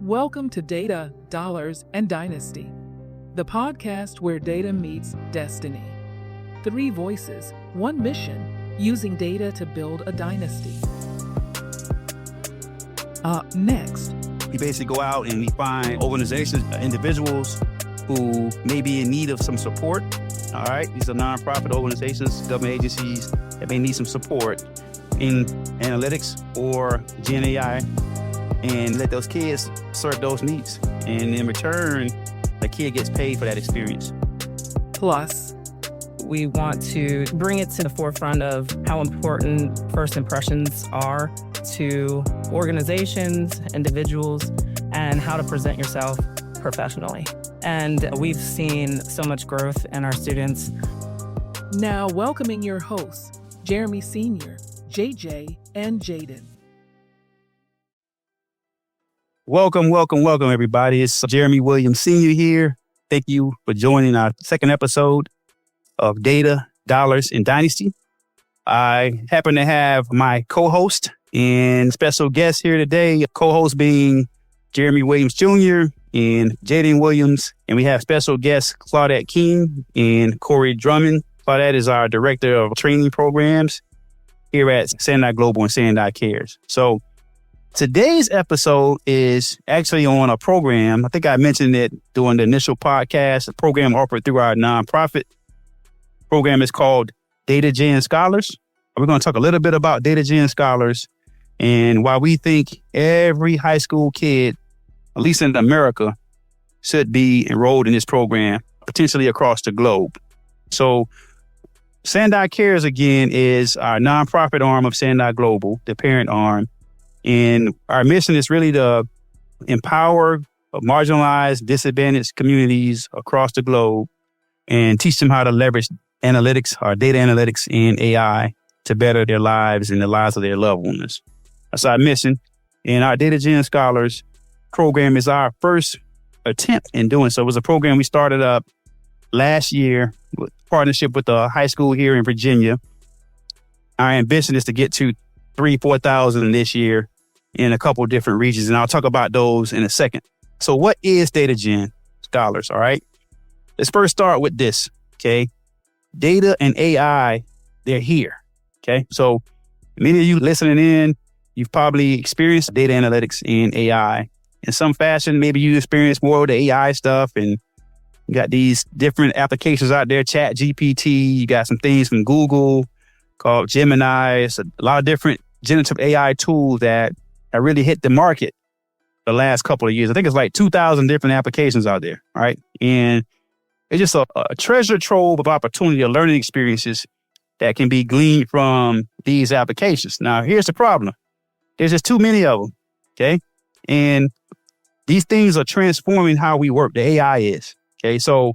Welcome to Data, Dollars, and Dynasty, the podcast where data meets destiny. 3 voices, 1 mission, using data to build a dynasty. Next. We basically go out and we find organizations, individuals who may be in need of some support. All right, these are nonprofit organizations, government agencies that may need some support in analytics or Gen AI, and let those kids serve those needs. And in return, the kid gets paid for that experience. Plus, we want to bring it to the forefront of how important first impressions are to organizations, individuals, and how to present yourself professionally. And we've seen so much growth in our students. Now welcoming your hosts, Jeremy Sr., JJ, and Jaden. Welcome, everybody. It's Jeremy Williams Sr. here. Thank you for joining our second episode of Data, Dollars, and Dynasty. I happen to have my co-host and special guest here today, co-host being Jeremy Williams Jr. and Jaden Williams. And we have special guests Claudette King and Corey Drummond. Claudette is our director of training programs here at SaNDAI Global and SaNDAI Cares. So today's episode is actually on a program. I think I mentioned it during the initial podcast, a program offered through our nonprofit. Program is called DataGen Scholars. We're going to talk a little bit about DataGen Scholars and why we think every high school kid, at least in America, should be enrolled in this program, potentially across the globe. So SaNDAI Cares, again, is our nonprofit arm of SaNDAI Global, the parent arm. And our mission is really to empower marginalized, disadvantaged communities across the globe and teach them how to leverage analytics, or data analytics and AI to better their lives and the lives of their loved ones. That's our mission. And our DataGen Scholars program is our first attempt in doing so. It was a program we started up last year with partnership with a high school here in Virginia. Our ambition is to get to 4,000 this year in a couple of different regions, and I'll talk about those in a second. So what is DataGen Scholars, all right? Let's first start with this, okay? Data and AI, they're here, okay? So many of you listening in, you've probably experienced data analytics and AI in some fashion. Maybe you experience more of the AI stuff, and you got these different applications out there, Chat GPT, you got some things from Google called Gemini. It's a lot of different generative AI tools that have really hit the market the last couple of years. I think it's like 2,000 different applications out there, right? And it's just a treasure trove of opportunity, of learning experiences that can be gleaned from these applications. Now, here's the problem. There's just too many of them, okay? And these things are transforming how we work. The AI is, okay? So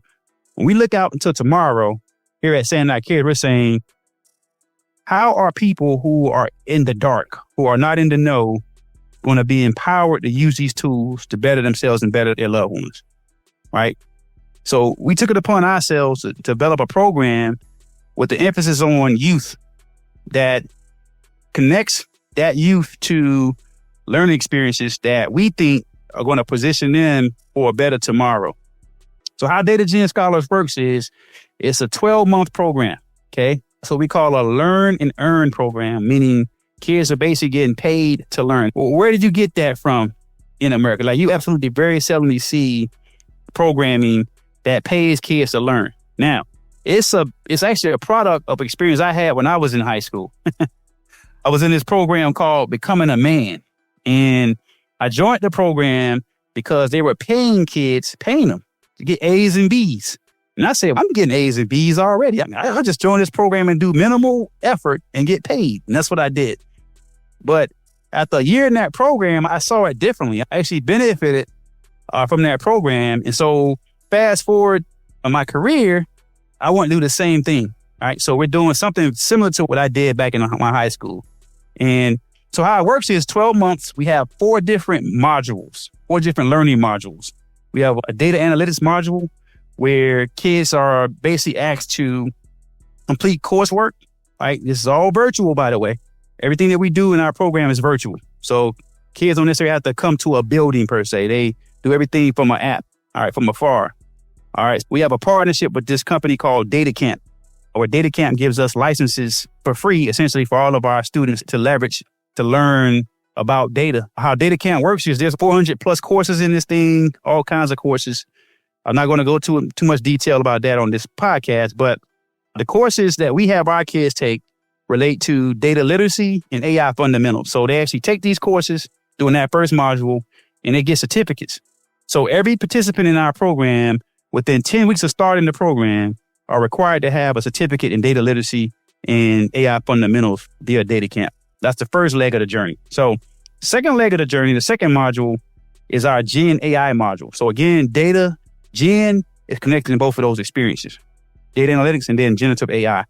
when we look out until tomorrow, here at SaNDAI Cares, we're saying, how are people who are in the dark, who are not in the know, going to be empowered to use these tools to better themselves and better their loved ones, right? So we took it upon ourselves to develop a program with the emphasis on youth that connects that youth to learning experiences that we think are going to position them for a better tomorrow. So how DataGen Scholars works is it's a 12-month program, okay? So we call a learn and earn program, meaning kids are basically getting paid to learn. Well, where did you get that from in America? Like, you absolutely very seldomly see programming that pays kids to learn. Now, it's actually a product of experience I had when I was in high school. I was in this program called Becoming a Man. And I joined the program because they were paying them to get A's and B's. And I said, I'm getting A's and B's already. I'll just join this program and do minimal effort and get paid. And that's what I did. But after a year in that program, I saw it differently. I actually benefited from that program. And so fast forward in my career, I want to do the same thing. All right. So we're doing something similar to what I did back in my high school. And so how it works is 12 months, we have 4 different modules, 4 different learning modules. We have a data analytics module where kids are basically asked to complete coursework, right? This is all virtual, by the way. Everything that we do in our program is virtual. So Kids don't necessarily have to come to a building per se. They do everything from an app, all right, from afar. All right, we have a partnership with this company called DataCamp, where DataCamp gives us licenses for free, essentially for all of our students to leverage, to learn about data. How DataCamp works is there's 400 plus courses in this thing, all kinds of courses. I'm not going to go too much detail about that on this podcast, but the courses that we have our kids take relate to data literacy and AI fundamentals. So they actually take these courses during that first module and they get certificates. So every participant in our program, within 10 weeks of starting the program, are required to have a certificate in data literacy and AI fundamentals via DataCamp. That's the first leg of the journey. So second leg of the journey, the second module is our Gen AI module. So again, Gen is connected in both of those experiences, data analytics and then generative AI.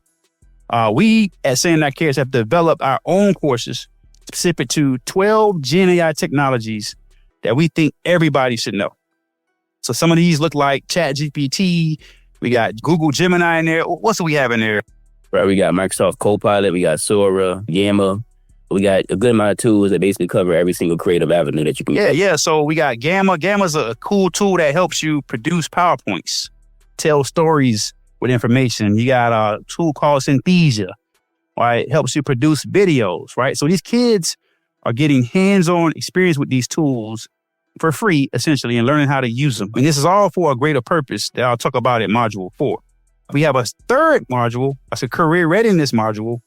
We at SaNDAI Cares have developed our own courses specific to 12 Gen AI technologies that we think everybody should know. So some of these look like ChatGPT. We got Google Gemini in there. What do we have in there? Right, we got Microsoft Copilot. We got Sora, Gamma. We got a good amount of tools that basically cover every single creative avenue that you can. Yeah. So we got Gamma. Gamma's a cool tool that helps you produce PowerPoints, tell stories with information. You got a tool called Synthesia, right? It helps you produce videos, right? So these kids are getting hands-on experience with these tools for free, essentially, and learning how to use them. And this is all for a greater purpose that I'll talk about in Module 4. We have a third module, that's a career readiness module,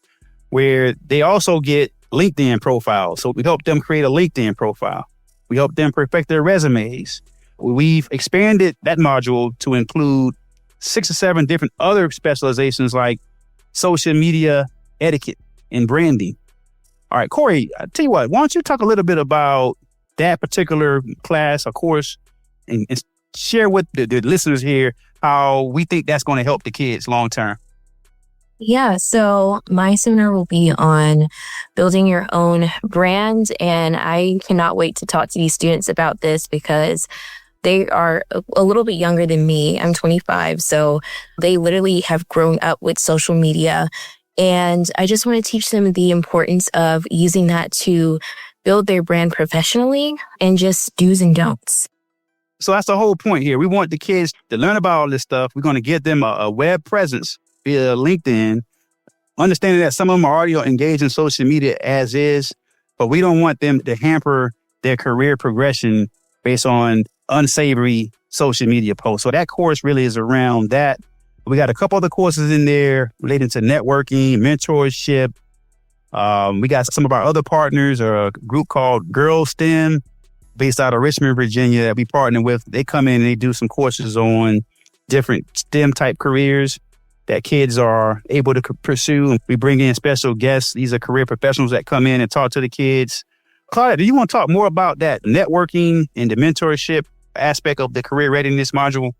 where they also get LinkedIn profiles. So we help them create a LinkedIn profile. We help them perfect their resumes. We've expanded that module to include 6 or 7 different other specializations like social media etiquette and branding. All right, Corey, I tell you what, why don't you talk a little bit about that particular class or course and share with the listeners here how we think that's going to help the kids long term. Yeah, so my seminar will be on building your own brand, and I cannot wait to talk to these students about this because they are a little bit younger than me. I'm 25, so they literally have grown up with social media, and I just want to teach them the importance of using that to build their brand professionally and just do's and don'ts. So that's the whole point here. We want the kids to learn about all this stuff. We're going to give them a web presence via LinkedIn, understanding that some of them are already engaged in social media as is, but we don't want them to hamper their career progression based on unsavory social media posts. So that course really is around that. We got a couple other courses in there related to networking, mentorship. We got some of our other partners, a group called Girl STEM, based out of Richmond, Virginia, that we partner with. They come in and they do some courses on different STEM type careers that kids are able to pursue. We bring in special guests. These are career professionals that come in and talk to the kids. Claudia, do you want to talk more about that networking and the mentorship aspect of the career readiness module?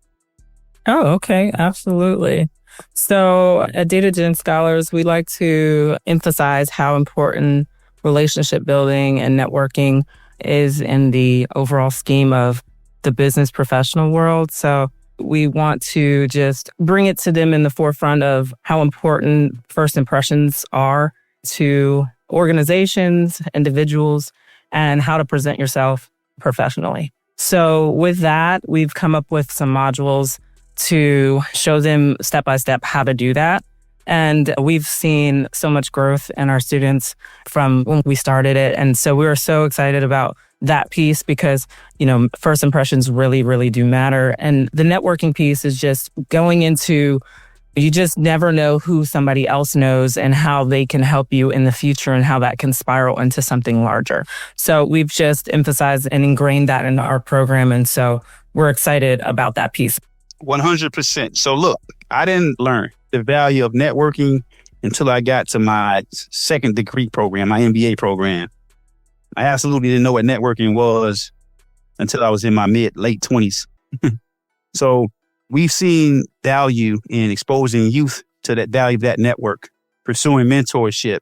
Oh, okay. Absolutely. So at DataGen Scholars, we like to emphasize how important relationship building and networking is in the overall scheme of the business professional world. So we want to just bring it to them in the forefront of how important first impressions are to organizations, individuals, and how to present yourself professionally. So with that, we've come up with some modules to show them step-by-step how to do that. And we've seen so much growth in our students from when we started it. And so we were so excited about that piece because, first impressions really, really do matter. And the networking piece is just going into, you just never know who somebody else knows and how they can help you in the future and how that can spiral into something larger. So we've just emphasized and ingrained that in our program. And so we're excited about that piece. 100%. So look, I didn't learn the value of networking until I got to my second degree program, my MBA program. I absolutely didn't know what networking was until I was in my late 20s. So we've seen value in exposing youth to that value of that network, pursuing mentorship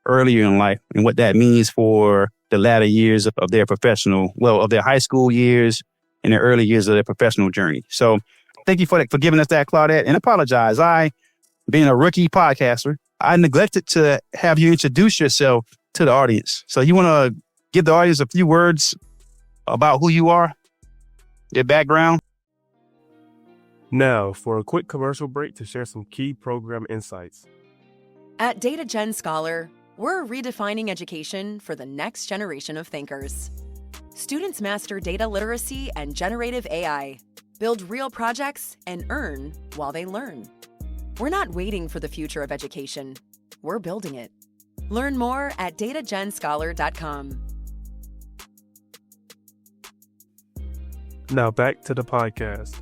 earlier in life and what that means for the latter years of their of their high school years and the early years of their professional journey. So thank you for giving us that, Claudette, and apologize. Being a rookie podcaster, I neglected to have you introduce yourself to the audience. So you want to give the audience a few words about who you are, your background? Now, for a quick commercial break to share some key program insights. At DataGen Scholar, we're redefining education for the next generation of thinkers. Students master data literacy and generative AI, build real projects, and earn while they learn. We're not waiting for the future of education. We're building it. Learn more at datagenscholar.com. Now back to the podcast.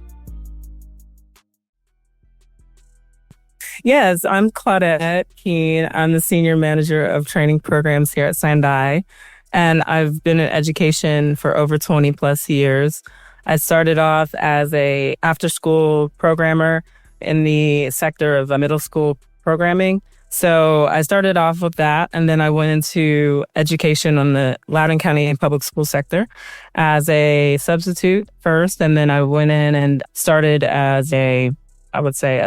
Yes, I'm Claudette Keene. I'm the Senior Manager of Training Programs here at SaNDAI, and I've been in education for over 20 plus years. I started off as a after-school programmer in the sector of middle school programming. So I started off with that, and then I went into education on the Loudoun County public school sector as a substitute first, and then I went in and started as a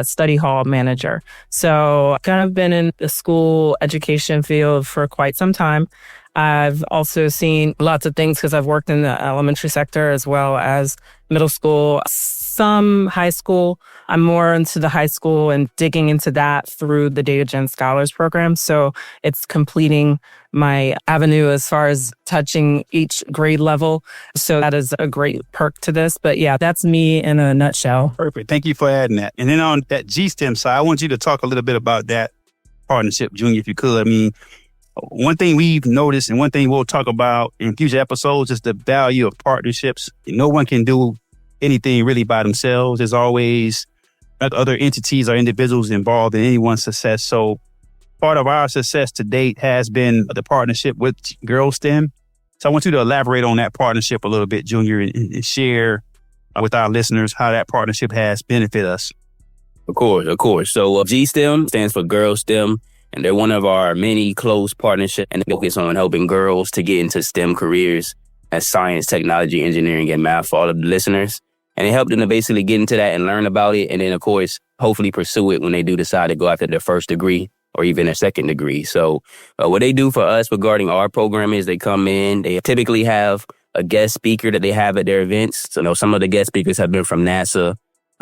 study hall manager. So I've kind of been in the school education field for quite some time. I've also seen lots of things because I've worked in the elementary sector as well as middle school, some high school. I'm more into the high school and digging into that through the DataGen Scholars program. So it's completing my avenue as far as touching each grade level. So that is a great perk to this. But yeah, that's me in a nutshell. Perfect. Thank you for adding that. And then on that GSTEM side, I want you to talk a little bit about that partnership, Junior, if you could. I mean, one thing we've noticed and one thing we'll talk about in future episodes is the value of partnerships. No one can do anything really by themselves. There's always other entities or individuals involved in anyone's success. So part of our success to date has been the partnership with Girls STEM. So I want you to elaborate on that partnership a little bit, Junior, and share with our listeners how that partnership has benefited us. Of course. So GSTEM stands for Girls STEM, and they're one of our many close partnerships and they focus on helping girls to get into STEM careers as science, technology, engineering, and math for all of the listeners. And it helped them to basically get into that and learn about it. And then, of course, hopefully pursue it when they do decide to go after their first degree or even a second degree. So what they do for us regarding our program is they come in, they typically have a guest speaker that they have at their events. So, some of the guest speakers have been from NASA.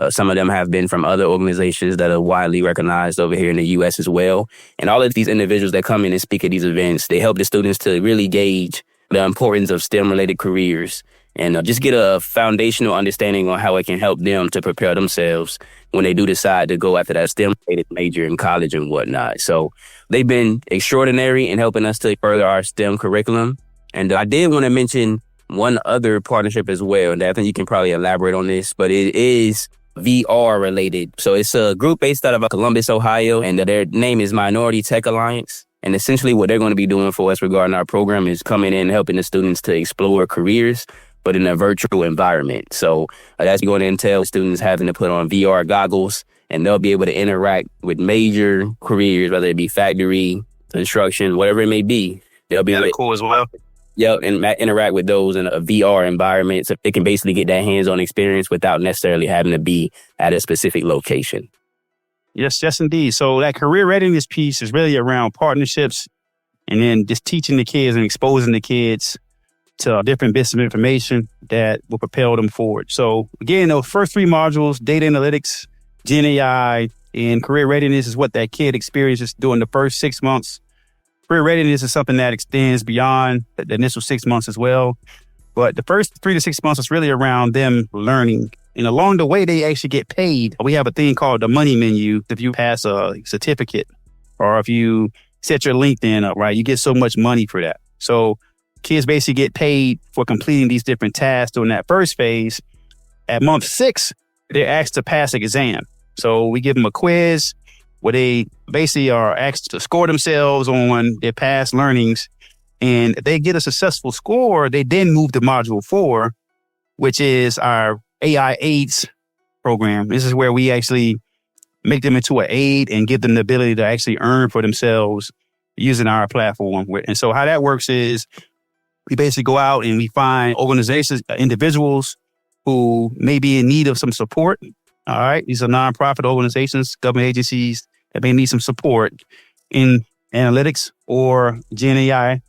Some of them have been from other organizations that are widely recognized over here in the U.S. as well. And all of these individuals that come in and speak at these events, they help the students to really gauge the importance of STEM-related careers and just get a foundational understanding on how it can help them to prepare themselves when they do decide to go after that STEM-related major in college and whatnot. So they've been extraordinary in helping us to further our STEM curriculum. And I did want to mention one other partnership as well, and I think you can probably elaborate on this, but it is VR related. So it's a group based out of Columbus, Ohio, and their name is Minority Tech Alliance. And essentially what they're going to be doing for us regarding our program is coming in and helping the students to explore careers, but in a virtual environment. So that's going to entail students having to put on VR goggles, and they'll be able to interact with major careers, whether it be factory, construction, whatever it may be. They'll be able cool as well. Yep, and interact with those in a VR environment so they can basically get that hands-on experience without necessarily having to be at a specific location. Yes, indeed. So that career readiness piece is really around partnerships and then just teaching the kids and exposing the kids to different bits of information that will propel them forward. So again, those first three modules, data analytics, Gen AI, and career readiness is what that kid experiences during the first 6 months. Career readiness is something that extends beyond the initial 6 months as well. But the first 3 to 6 months is really around them learning. And along the way, they actually get paid. We have a thing called the money menu. If you pass a certificate or if you set your LinkedIn up, right, you get so much money for that. So kids basically get paid for completing these different tasks during that first phase. At month 6, they're asked to pass an exam. So we give them a quiz where they basically are asked to score themselves on their past learnings. And if they get a successful score, they then move to module 4, which is our AI aids program. This is where we actually make them into an aid and give them the ability to actually earn for themselves using our platform. And so how that works is we basically go out and we find organizations, individuals who may be in need of some support. All right. These are nonprofit organizations, government agencies that may need some support in analytics or Gen AI.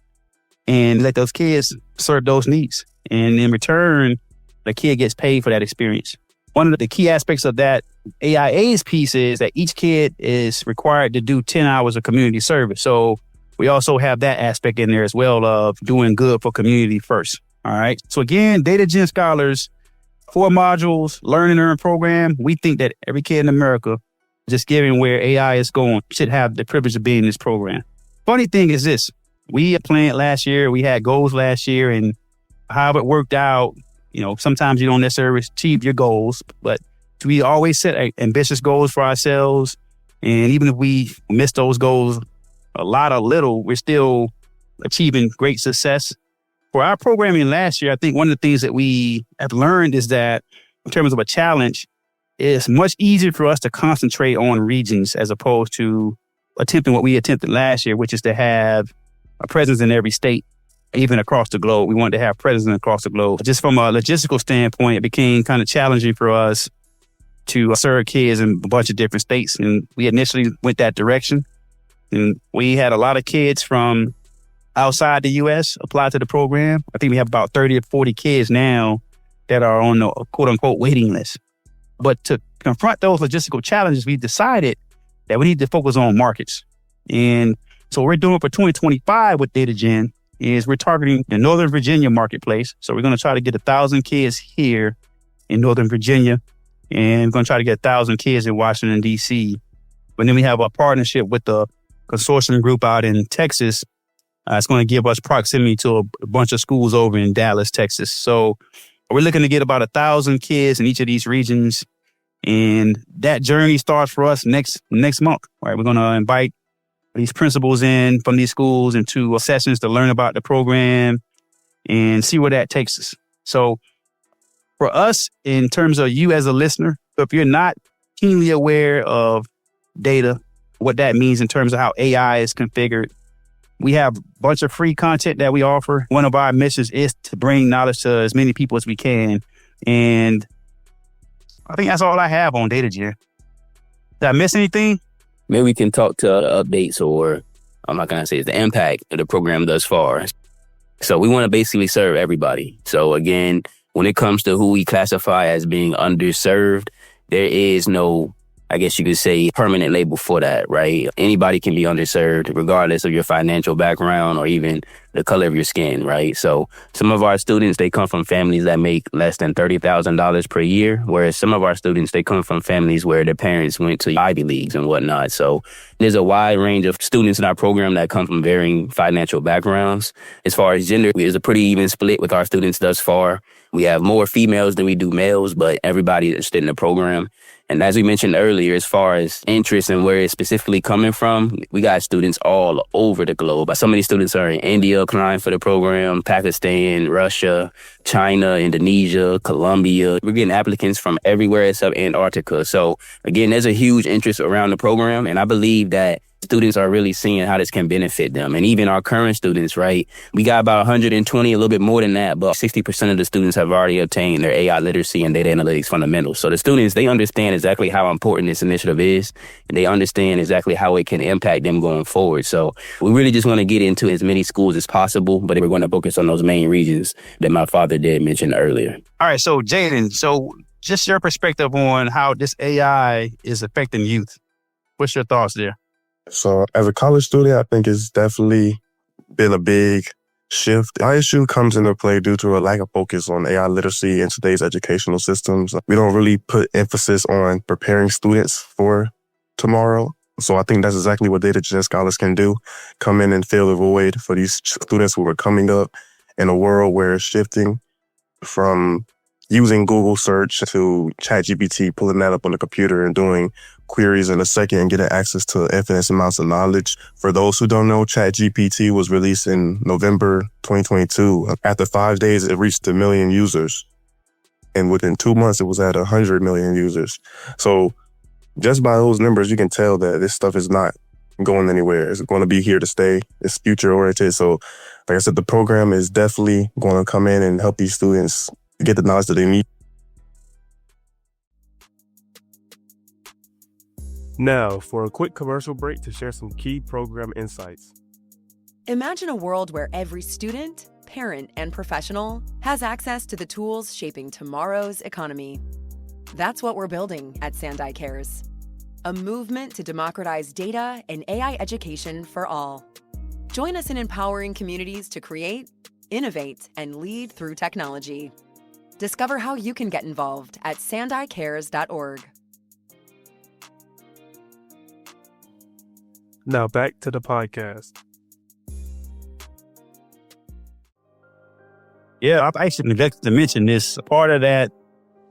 and let those kids serve those needs. And in return, the kid gets paid for that experience. One of the key aspects of that AIA's piece is that each kid is required to do 10 hours of community service. So we also have that aspect in there as well of doing good for community first. All right. So again, DataGen Scholars, 4 modules, learn and earn program. We think that every kid in America, just given where AI is going, should have the privilege of being in this program. Funny thing is this, we planned last year, we had goals last year, and how it worked out, sometimes you don't necessarily achieve your goals, but we always set ambitious goals for ourselves. And even if we miss those goals a lot or little, we're still achieving great success. For our programming last year, I think one of the things that we have learned is that in terms of a challenge, it's much easier for us to concentrate on regions as opposed to attempting what we attempted last year, which is to have a presence in every state, even across the globe. We wanted to have presence across the globe. Just from a logistical standpoint, it became kind of challenging for us to serve kids in a bunch of different states. And we initially went that direction. And we had a lot of kids from outside the U.S. apply to the program. I think we have about 30 or 40 kids now that are on the quote unquote waiting list. But to confront those logistical challenges, we decided that we need to focus on markets. And so what we're doing for 2025 with DataGen is we're targeting the Northern Virginia marketplace. So we're going to try to get 1,000 kids here in Northern Virginia, and we're going to try to get 1,000 kids in Washington, D.C. But then we have a partnership with the consortium group out in Texas. It's going to give us proximity to a bunch of schools over in Dallas, Texas. So we're looking to get about 1,000 kids in each of these regions. And that journey starts for us next month. Right? We're going to invite these principals in from these schools into sessions to learn about the program and see where that takes us. So for us, in terms of you as a listener, if you're not keenly aware of data, what that means in terms of how AI is configured, we have a bunch of free content that we offer. One of our missions is to bring knowledge to as many people as we can. And I think that's all I have on DataGen. Did I miss anything? Maybe we can talk to updates, or I'm not going to say it's the impact of the program thus far. So we want to basically serve everybody. So again, when it comes to who we classify as being underserved, there is no, I guess you could say, permanent label for that, right? Anybody can be underserved regardless of your financial background or even the color of your skin, right? So some of our students, they come from families that make less than $30,000 per year, whereas some of our students, they come from families where their parents went to Ivy Leagues and whatnot. So there's a wide range of students in our program that come from varying financial backgrounds. As far as gender, there's a pretty even split with our students thus far. We have more females than we do males, but everybody is interested in the program. And as we mentioned earlier, as far as interest and where it's specifically coming from, we got students all over the globe. Some of these students are in India applying for the program, Pakistan, Russia, China, Indonesia, Colombia. We're getting applicants from everywhere except Antarctica. So again, there's a huge interest around the program. And I believe that students are really seeing how this can benefit them. And even our current students, right? We got about 120, a little bit more than that, but 60% of the students have already obtained their AI literacy and data analytics fundamentals. So the students, they understand exactly how important this initiative is, and they understand exactly how it can impact them going forward. So we really just want to get into as many schools as possible, but we're going to focus on those main regions that my father did mention earlier. All right. So Jaden, just your perspective on how this AI is affecting youth. What's your thoughts there? So as a college student, I think it's definitely been a big shift. ISU comes into play due to a lack of focus on AI literacy in today's educational systems. We don't really put emphasis on preparing students for tomorrow. So I think that's exactly what DataGen Scholars can do. Come in and fill the void for these students who are coming up in a world where it's shifting from using Google search to ChatGPT, pulling that up on the computer and doing queries in a second and getting access to infinite amounts of knowledge. For those who don't know, ChatGPT was released in November 2022. After 5 days, it reached 1 million users. And within 2 months, it was at 100 million users. So just by those numbers, you can tell that this stuff is not going anywhere. It's going to be here to stay. It's future oriented. So like I said, the program is definitely going to come in and help these students get the knowledge that they need. Now, for a quick commercial break to share some key program insights. Imagine a world where every student, parent, and professional has access to the tools shaping tomorrow's economy. That's what we're building at SaNDAI Cares, a movement to democratize data and AI education for all. Join us in empowering communities to create, innovate, and lead through technology. Discover how you can get involved at SaNDAICares.org. Now back to the podcast. Yeah, I actually neglected to mention this. Part of that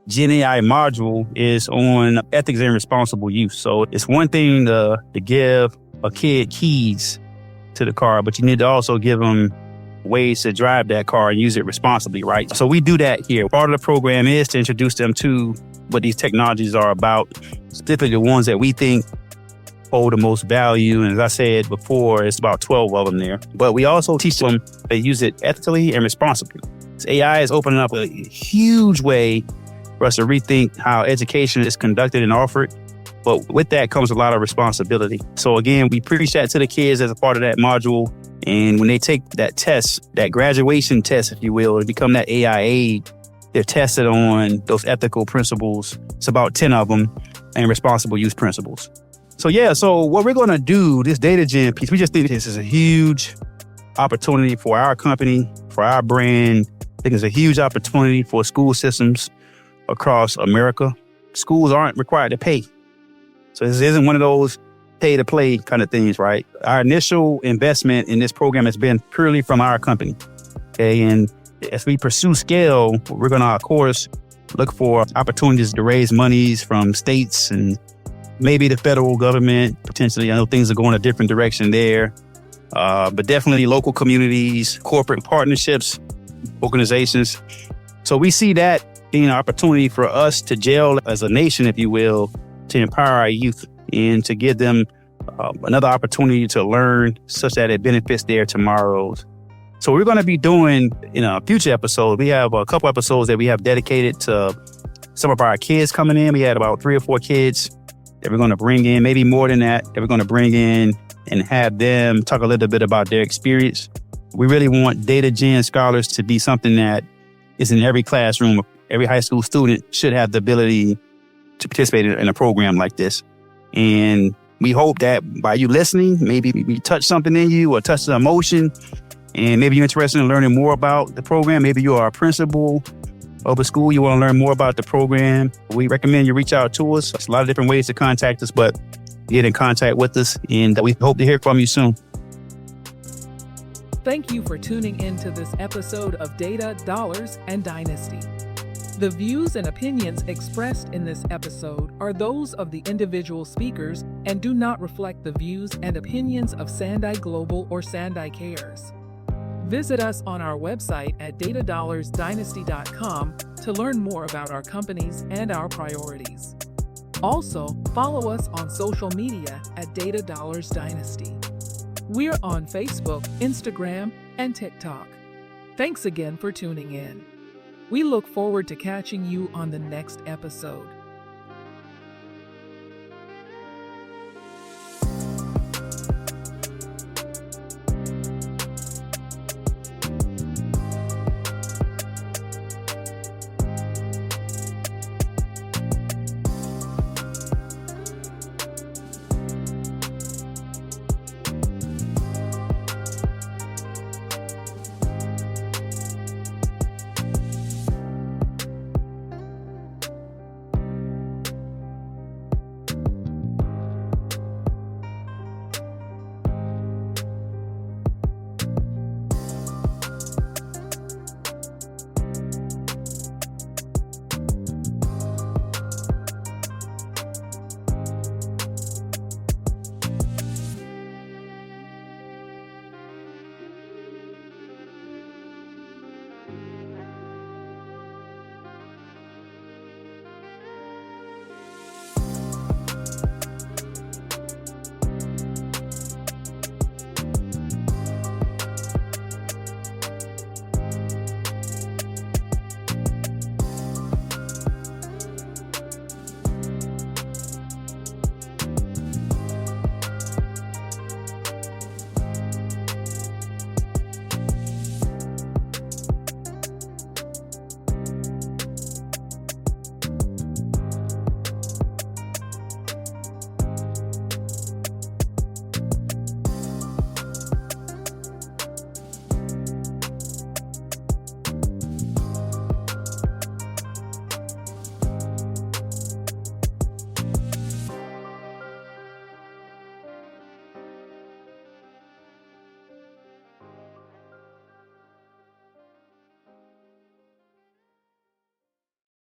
Gen AI module is on ethics and responsible use. So it's one thing to give a kid keys to the car, but you need to also give them ways to drive that car and use it responsibly, right? So we do that here. Part of the program is to introduce them to what these technologies are about, specifically the ones that we think hold the most value. And as I said before, it's about 12 of them there. But we also teach them to use it ethically and responsibly. So AI is opening up a huge way for us to rethink how education is conducted and offered. But with that comes a lot of responsibility. So again, we preach that to the kids as a part of that module. And when they take that test, that graduation test, if you will, to become that AI aide, they're tested on those ethical principles. It's about 10 of them, and responsible use principles. So what we're going to do, this DataGen piece, we just think this is a huge opportunity for our company, for our brand. I think it's a huge opportunity for school systems across America. Schools aren't required to pay. So this isn't one of those pay to play kind of things, right? Our initial investment in this program has been purely from our company. Okay. And as we pursue scale, we're going to, of course, look for opportunities to raise monies from states and maybe the federal government, potentially. I know things are going a different direction there. But definitely local communities, corporate partnerships, organizations. So we see that being an opportunity for us to gel as a nation, if you will, to empower our youth and to give them another opportunity to learn such that it benefits their tomorrows. So we're going to be doing in a future episode, we have a couple episodes that we have dedicated to some of our kids coming in. We had about 3 or 4 kids that we're going to bring in, maybe more than that we're going to bring in and have them talk a little bit about their experience. We really want DataGen Scholars to be something that is in every classroom. Every high school student should have the ability to participate in a program like this. And we hope that by you listening, maybe we touch something in you or touch the emotion, and maybe you're interested in learning more about the program. Maybe you are a principal of a school, you want to learn more about the program. We recommend you reach out to us. There's a lot of different ways to contact us, but get in contact with us, and we hope to hear from you soon. Thank you for tuning in to this episode of Data, Dollars, and Dynasty. The views and opinions expressed in this episode are those of the individual speakers and do not reflect the views and opinions of SaNDAI Global or SaNDAI Cares. Visit us on our website at datadollarsdynasty.com to learn more about our companies and our priorities. Also, follow us on social media at Data Dollars Dynasty. We're on Facebook, Instagram, and TikTok. Thanks again for tuning in. We look forward to catching you on the next episode.